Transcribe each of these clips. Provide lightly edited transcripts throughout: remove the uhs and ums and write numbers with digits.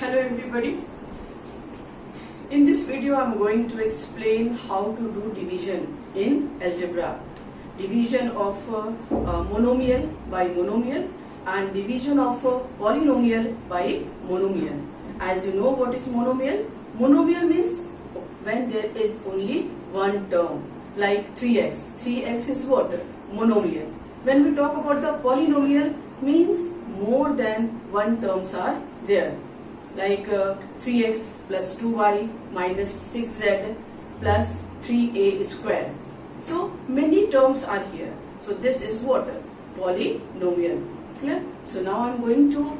Hello everybody. In this video I am going to explain how to do division in algebra. Division of monomial by monomial and division of polynomial by monomial. As you know what is monomial? Monomial means when there is only one term, like 3x. 3x is what? Monomial. When we talk about the polynomial, means more than one terms are there, like 3x plus 2y minus 6z plus 3a square. So many terms are here. So this is what? Polynomial. Clear? So now I am going to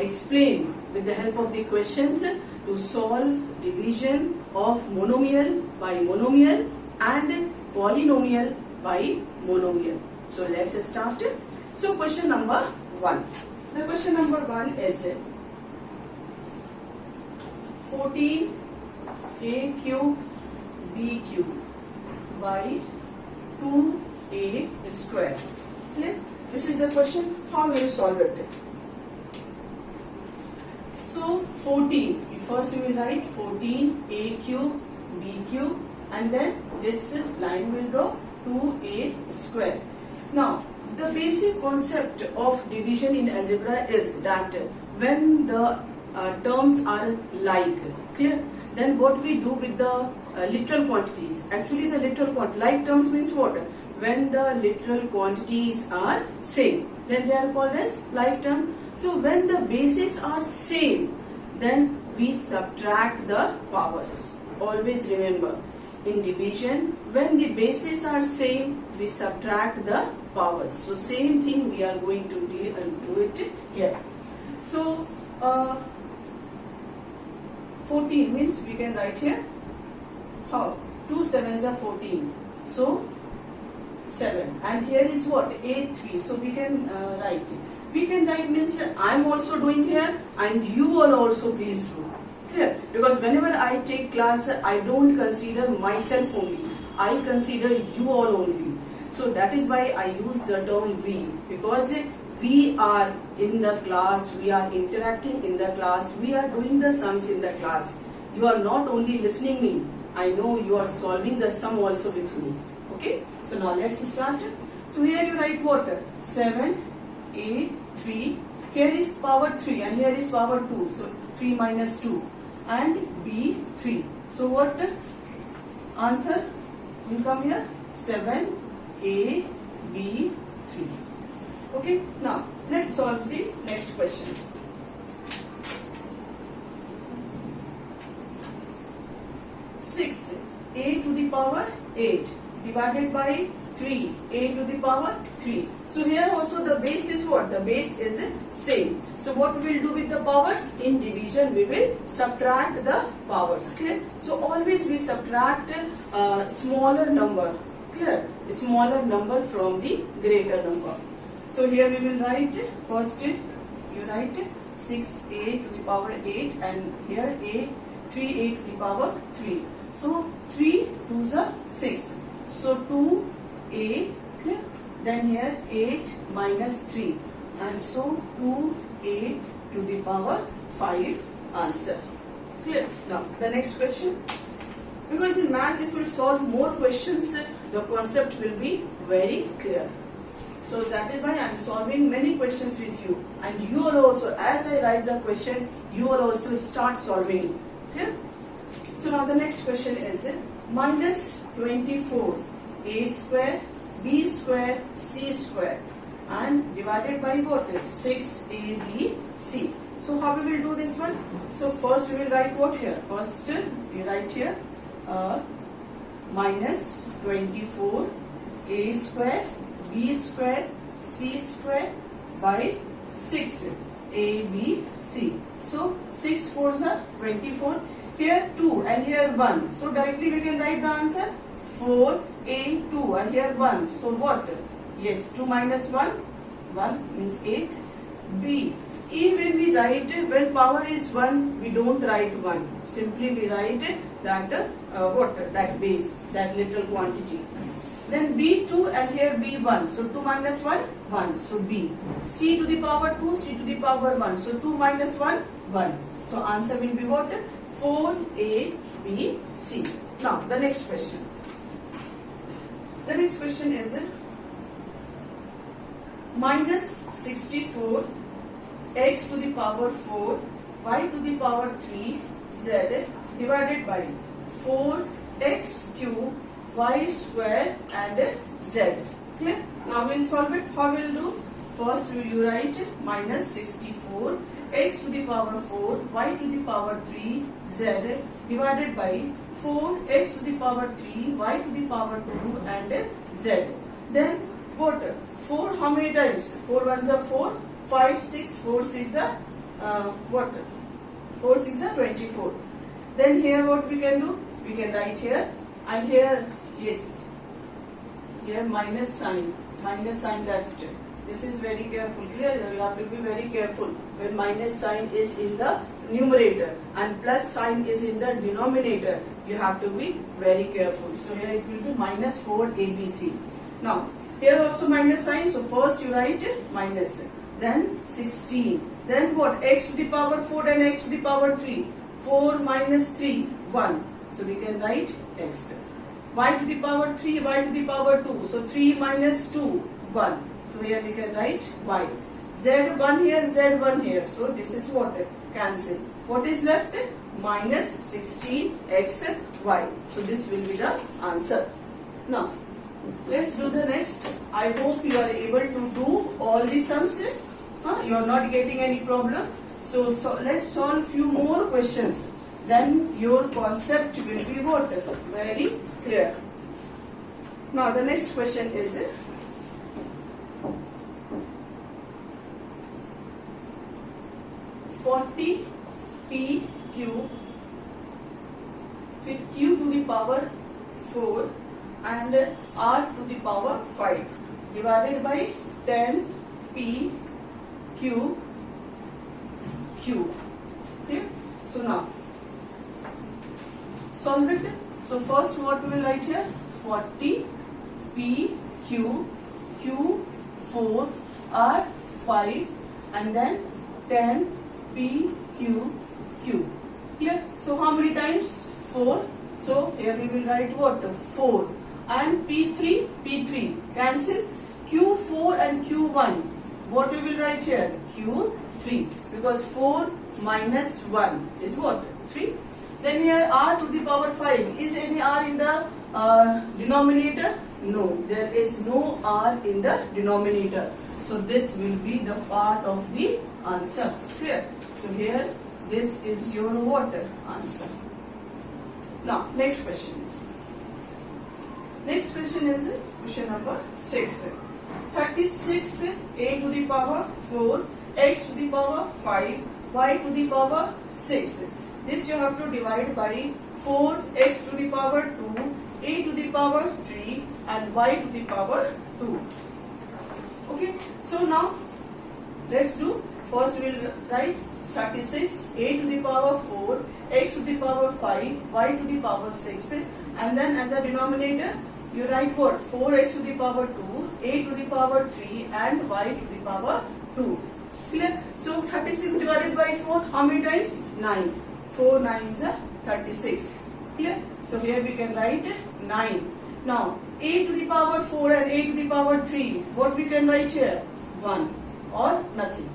explain with the help of the questions to solve division of monomial by monomial and polynomial by monomial. So let's start. So question number 1. The question number 1 is 14a cube b cube by 2a square. Clear? This is the question. How will you solve it? So 14. First we will write 14a cube b cube and then this line will draw 2a square. Now the basic concept of division in algebra is that when the terms are like, clear, then what we do with the literal quantities. Actually the literal like terms means what? When the literal quantities are same, then they are called as like term. So when the bases are same, then we subtract the powers. Always remember, in division, when the bases are same, we subtract the powers. So same thing we are going to do it here. So 14 means we can write here how? 2 sevens are 14. So 7. And here is what? 8, 3. So we can write it. We can write means I am also doing here and you all also please do. Clear? Because whenever I take class, I don't consider myself only. I consider you all only. So that is why I use the term we. Because we are in the class, we are interacting in the class, we are doing the sums in the class. You are not only listening me, I know you are solving the sum also with me. Okay? So now let's start. So here you write what? 7, 8, 3. Here is power 3 and here is power 2. So 3 minus 2 and b 3. So what answer will come here? 7, a, b, 3. Okay, now let's solve the next question. 6 a to the power 8 divided by 3 a to the power 3. So here also the base is what? The base is same. So what we will do with the powers? In division we will subtract the powers. Clear? So always we subtract smaller number. Clear? A smaller number from the greater number. So here we will write first you write 6a to the power 8 and here 3a to the power 3. So 3 2s are 6. So 2a, clear? Then here 8 minus 3 and so 2a to the power 5 answer. Clear? Now the next question. Because in maths if we solve more questions, the concept will be very clear. So that is why I am solving many questions with you. And you all also, as I write the question, you all also start solving. Clear? So now the next question is minus 24 a square b square c square and divided by what? 6abc. So how we will do this one? So first we will write what here? First we write here minus 24 a square b square c square by 6 abc. So 6 4s are 24. Here 2 and here 1. So directly we can write the answer 4a2 and here 1. So what? Yes, 2 minus 1. 1 means a. B. When we write, when power is 1, we don't write 1. Simply we write that what? That base, that little quantity. Then B2 and here B1. So 2 minus 1, 1. So B. C to the power 2, C to the power 1. So 2 minus 1, 1. So answer will be what? 4A, B, C. Now the next question. The next question is minus 64 x to the power 4 y to the power 3 z divided by 4 x cube y square and z. Clear? Now we'll solve it. How we'll do? First you write minus 64 x to the power 4 y to the power 3 z divided by 4 x to the power 3 y to the power 2 and z. Then what? 4 how many times? 4 ones are 4, 5, 6, 4, 6 are what? 4, 6 are 24. Then here what we can do? We can write here and here, yes, here minus sign left. This is very careful. Clear? You have to be very careful when minus sign is in the numerator and plus sign is in the denominator. You have to be very careful. So here it will be minus 4abc. Now here also minus sign. So first you write minus, then 16. Then what? X to the power 4 and x to the power 3. 4 minus 3, 1. So we can write x. Y to the power 3, y to the power 2. So 3 minus 2, 1. So here we can write y. Z1 here, Z1 here. So this is what? Cancel. What is left? Minus 16x y. So this will be the answer. Now let's do the next. I hope you are able to do all the sums. You are not getting any problem. So let's solve few more questions. Then your concept will be what? Very clear. Now the next question is 40 p cube with q to the power 4 and r to the power 5 divided by 10 p cube cube. Okay? So now solve it. So first what we will write here? 40 p cube q 4 r 5 and then 10 p q q. Clear? So how many times? 4. So here we will write what? 4 and p3 cancel. q4 and q1. What we will write here? q3 because 4 minus 1 is what? 3. Then here r to the power 5. Is any r in the denominator? No, there is no r in the denominator. So this will be the part of the answer. Clear? So here this is your what? Answer. Now next question. Next question is question number 6. 36 a to the power 4 x to the power 5 y to the power 6. This you have to divide by 4 x to the power 2 a to the power 3 and y to the power 2. Okay, so now let's do. First we will write 36 a to the power 4 x to the power 5 y to the power 6 and then as a denominator you write what? 4x to the power 2 a to the power 3 and y to the power 2. Clear? So 36 divided by 4 how many times? 9. 4 9s are 36. Clear? So here we can write 9. Now a to the power 4 and a to the power 3, what we can write here? 1 or nothing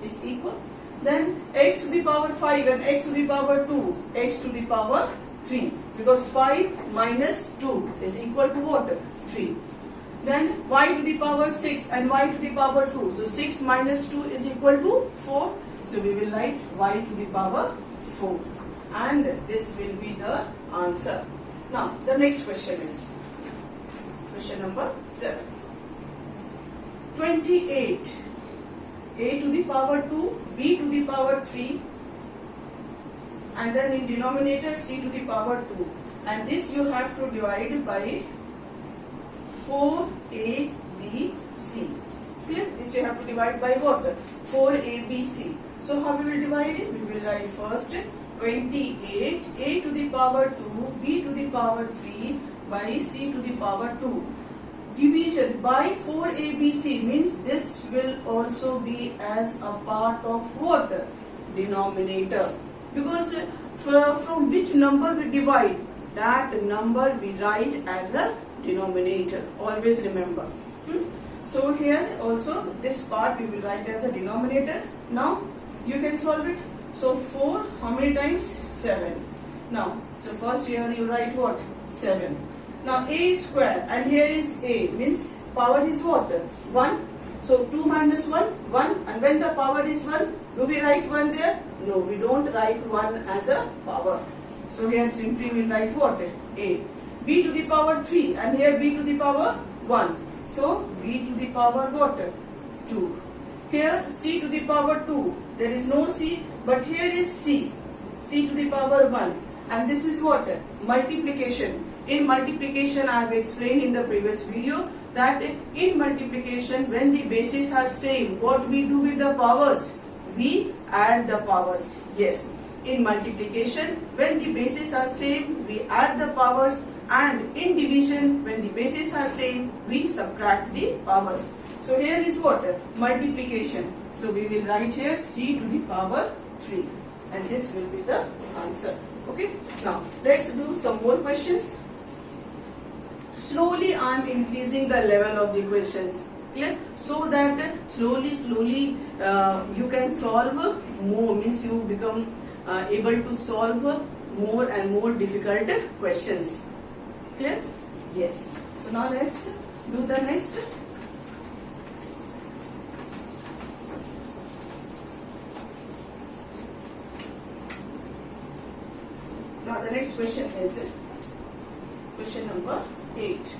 is equal. Then x to the power 5 and x to the power 2, x to the power 3 because 5 minus 2 is equal to what? 3. Then y to the power 6 and y to the power 2. So 6 minus 2 is equal to 4. So we will write y to the power 4 and this will be the answer. Now the next question is question number 7. 28 a to the power 2 b to the power 3 and then in denominator c to the power 2 and this you have to divide by 4abc. Clear? This you have to divide by what? 4abc. So how we will divide it? We will write first 28 a to the power 2 b to the power 3 by c to the power 2. division by 4ABC means this will also be as a part of what? Denominator. Because from which number we divide, that number we write as a denominator. Always remember. So here also this part we will write as a denominator. Now you can solve it. So 4 how many times? 7. Now so first here you write what? 7. Now a square, and here is a means power is what? 1. So 2 minus 1, 1, and when the power is 1, do we write 1 there? No, we don't write 1 as a power. So here simply we write what? A. B to the power 3, and here b to the power 1. So b to the power what? 2. Here c to the power 2. There is no c, but here is c. C to the power 1. And this is what? Multiplication. In multiplication, I have explained in the previous video that in multiplication, when the bases are same, what we do with the powers? We add the powers. Yes. In multiplication, when the bases are same, we add the powers, and in division, when the bases are same, we subtract the powers. So here is what? Multiplication. So we will write here c to the power 3, and this will be the answer. Okay. Now let's do some more questions. Slowly I am increasing the level of the questions. Clear? So that slowly you can solve more, means you become able to solve more and more difficult questions. Clear? Yes. So now let's do the next. Now the next question is question number 8.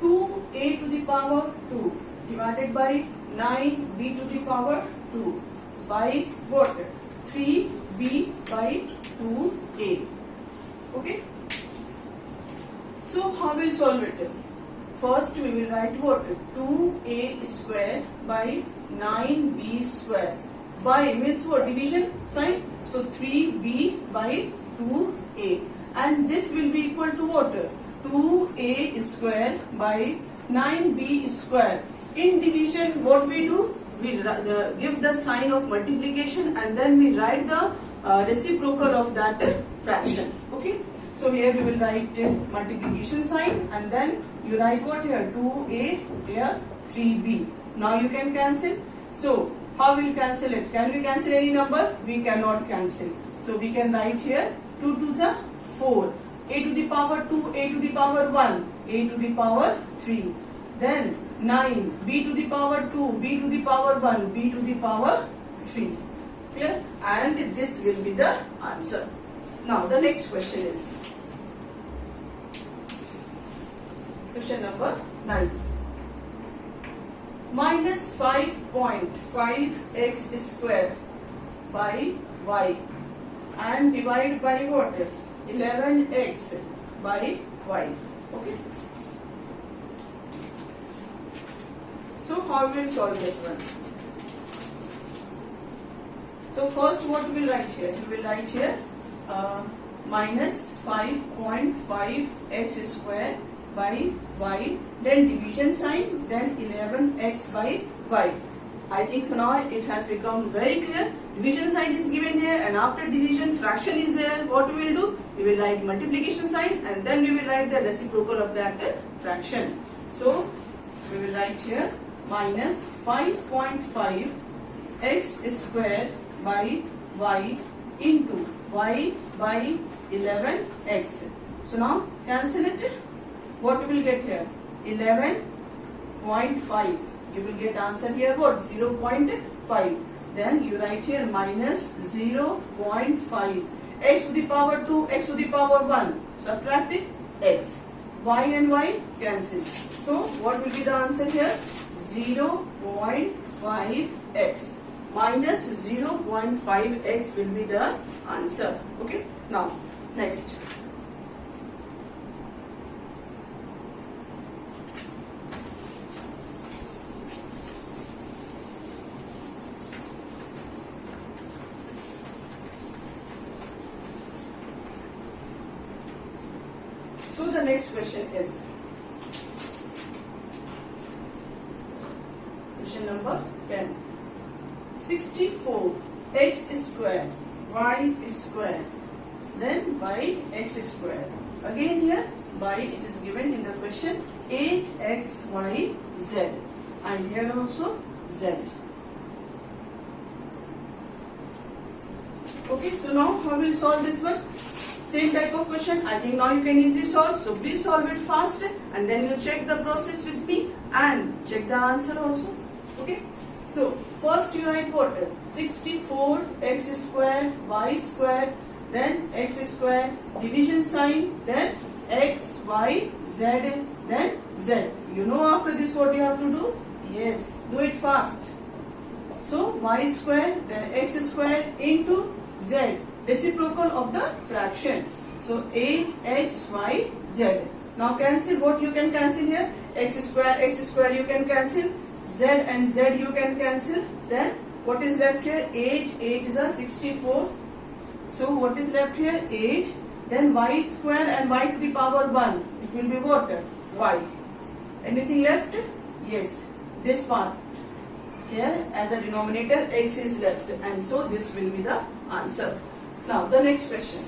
2a to the power 2 divided by 9b to the power 2 by what? 3b by 2a. Okay. So how will solve it? First we will write what? 2a square by 9b square. By means what? Division sign. So 3b by 2a. And this will be equal to what? 2a square by 9b square. In division, what we do? We give the sign of multiplication, and then we write the reciprocal of that fraction. Okay. So here we will write multiplication sign, and then you write what here? 2a, here 3b. Now you can cancel. So how will cancel it? Can we cancel any number? We cannot cancel. So we can write here 2 to the 4. A to the power 2, a to the power 1, a to the power 3. Then 9, b to the power 2, b to the power 1, b to the power 3. Clear? And this will be the answer. Now the next question is question number 9. Minus 5.5x square by y and divide by what? 11x by y. Okay. So how we will solve this one? So first what we will write here? We will write here minus 5.5x square by y, then division sign, then 11x by y. I think now it has become very clear. Division sign is given here, and after division fraction is there. What we will do? We will write multiplication sign, and then we will write the reciprocal of that fraction. So we will write here minus 5.5 x square by y into y by 11x. So now cancel it. What we will get here? 11.5. You will get answer here what? 0.5. Then you write here minus 0.5. X to the power 2, x to the power 1. Subtract it, x. Y and y cancel. So what will be the answer here? 0.5x. Minus 0.5x will be the answer. Okay. Now next. So the next question is question number 10. 64 x square y square then by x square. Again here by it is given in the question 8xyz and here also z. Okay, so now how will solve this one? Same type of question. I think now you can easily solve. So please solve it fast and then you check the process with me and check the answer also. Okay. So first you write what? 64 x square y square then x square division sign then x y z then z. You know after this what you have to do? Yes, do it fast. So y square then x square into z, reciprocal of the fraction. So 8xyz. Now cancel what you can cancel here. X square you can cancel. Z and z you can cancel. Then what is left here? 8 is a 64. So what is left here? 8. Then y square and y to the power 1. It will be what? Y. Anything left? Yes. This part. Here as a denominator x is left and so this will be the answer. Now the next question.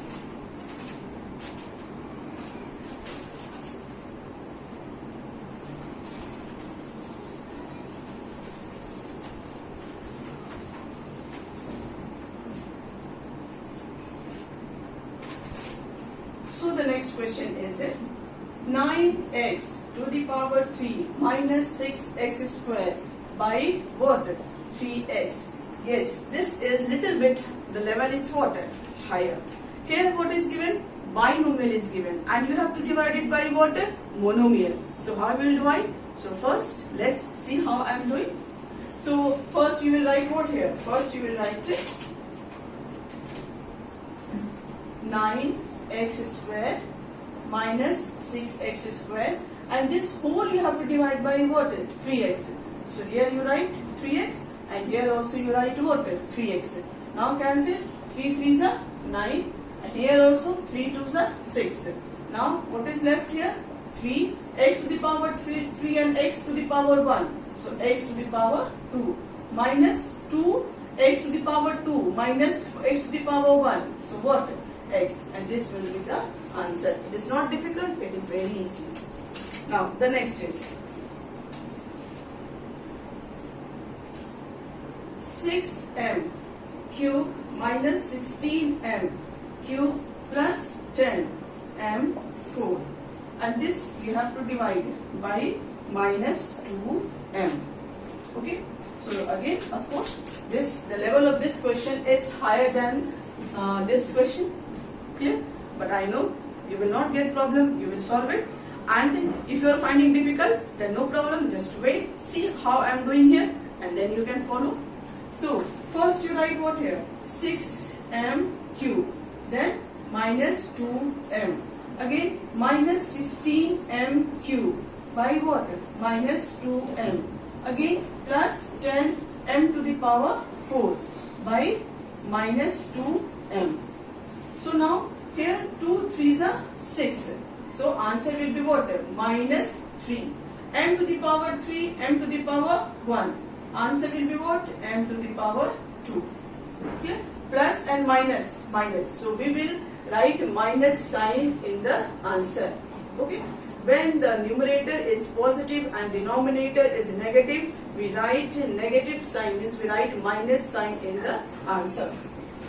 So the next question is 9x to the power 3 minus 6x square by what? 3x. Yes, this is little bit, the level is what? Higher. Here what is given? Binomial is given and you have to divide it by what? Monomial. So how we will divide? So first let's see how I am doing. So first you will write what here? First you will write 9x square minus 6x square and this whole you have to divide by what? 3x. So here you write 3x and here also you write what? 3x. Now cancel. 3 3s are 9 and here also 3 2s are 6. Now what is left here? 3 x to the power 3 and x to the power 1. So x to the power 2 minus 2 x to the power 2 minus x to the power 1. So what? X, and this will be the answer. It is not difficult, it is very easy. Now the next is 6m cube minus 16m cube plus 10m4 and this you have to divide by minus 2m. Okay, so again of course the level of this question is higher than this question. Clear? But I know you will not get problem, you will solve it, and if you are finding difficult then no problem, just wait, see how I am doing here and then you can follow. So first you write what here? 6m cube then minus 2m again minus 16m cube by what? Minus 2m again plus 10m to the power 4 by minus 2m. So now here 2 3s are 6. So answer will be what? Minus 3. M to the power 3, m to the power 1. Answer will be what? M to the power 2. Okay? Plus and minus. So we will write minus sign in the answer. Okay? When the numerator is positive and denominator is negative, we write negative sign, means we write minus sign in the answer.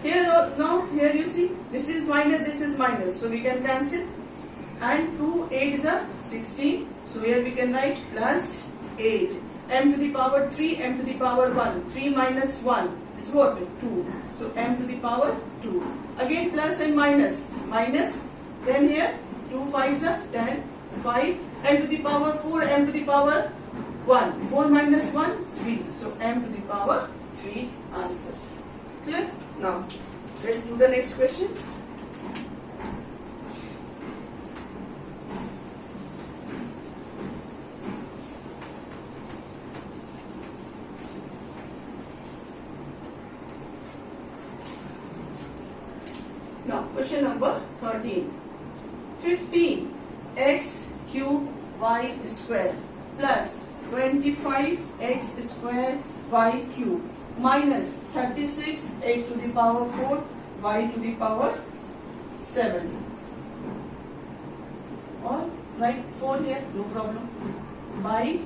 Here now here you see this is minus, so we can cancel, and 2 8 is a 16, so here we can write plus 8 m to the power 3 m to the power 1, 3 minus 1 is what? 2, so m to the power 2 again plus and minus, then here 2 5s are 10, 5 m to the power 4 m to the power 1, 4 minus 1 3, so m to the power 3 answer. Clear? Now let's do the next question. Now question number 13. 15 x cube y square plus 25x square y cube minus 36x to the power 4 y to the power 7. Or write 4 here, no problem. By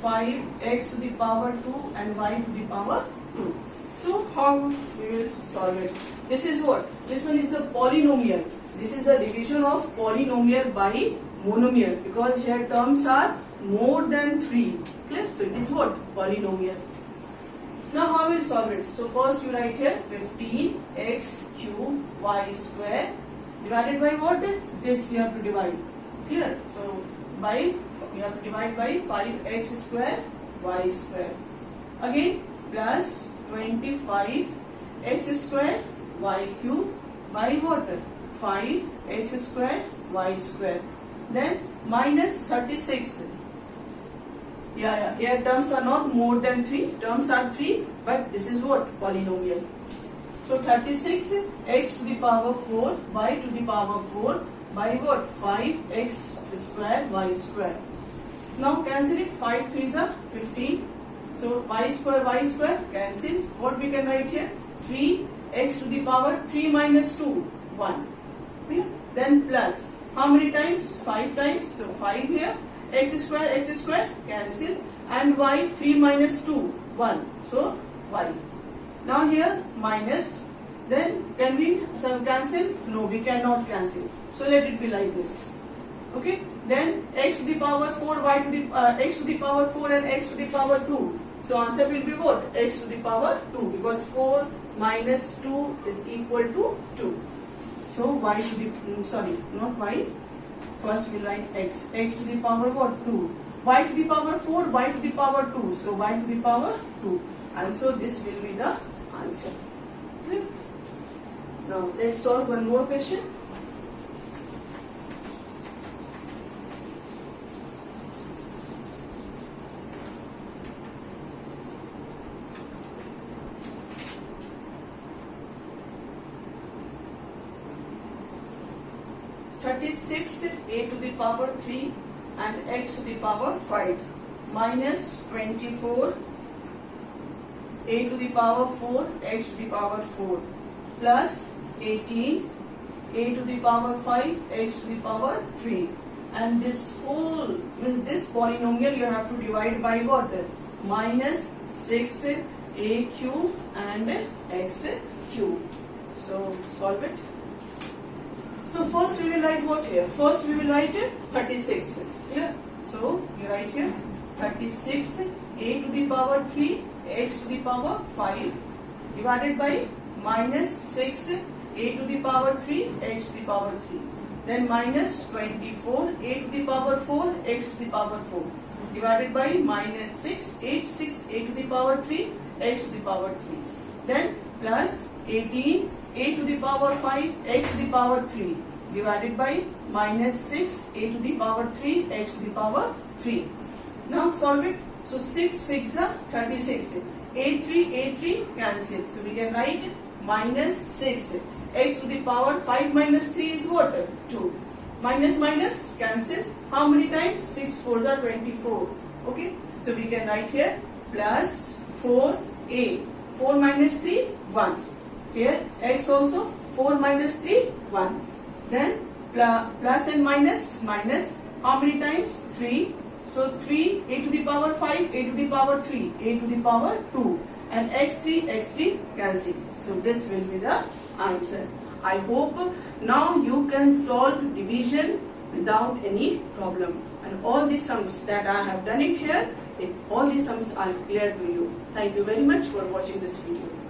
5x to the power 2 and y to the power 2. So how we will solve it? This is what? This one is the polynomial. This is the division of polynomial by monomial, because here terms are more than 3. Clear? So it is what? Polynomial. Now how we will solve it? So first you write here 15x cube y square divided by what? This you have to divide. Clear? So by you have to divide by 5x square y square. Again plus 25x square y cube by what? 5x square y square. Then minus 36. Here terms are not more than 3. Terms are 3, but this is what? Polynomial. So 36 x to the power 4 y to the power 4 by what? 5x square y square. Now cancel it. 5 3s are 15. So y square cancel. What we can write here? 3x to the power 3 minus 2 1. Clear? Then plus. How many times? 5 times. So 5 here. X square cancel. And y 3 minus 2 1. So y. Now here minus. Then can we cancel? No, we cannot cancel. So let it be like this. Okay. Then x to the power 4 y to the x to the power 4 and x to the power 2. So answer will be what? X to the power 2, because 4 minus 2 is equal to 2. So y to the not y. First we write x. X to the power what? 2. Y to the power 4, y to the power 2. So y to the power 2. And so this will be the answer. Okay? Now let's solve one more question. A to the power 3 and x to the power 5 minus 24 a to the power 4 x to the power 4 plus 18 a to the power 5 x to the power 3, and this whole this polynomial you have to divide by what? Minus 6 a cube and x cube. So solve it. So first we will write what here? First we will write 36. Here. So you write here 36 a to the power 3 x to the power 5 divided by minus 6 a to the power 3 x to the power 3. Then minus 24 a to the power 4 x to the power 4 divided by minus 6 a to the power 3 x to the power 3. Then plus 18 a to the power 5 x to the power 3 divided by minus 6 a to the power 3 x to the power 3. Now solve it. So 6 6 are 36. A3 cancel. So we can write minus 6 x to the power 5 minus 3 is what? 2. Minus minus cancel. How many times? 6 4s are 24. Okay. So we can write here plus 4a. 4 minus 3 1. Here x also 4 minus 3 1. Then plus and minus. How many times? 3. So 3 a to the power 5 a to the power 3 a to the power 2 and x3 cancel. So this will be the answer. I hope now you can solve division without any problem, and all the sums that I have done it here, all the sums are clear to you. Thank you very much for watching this video.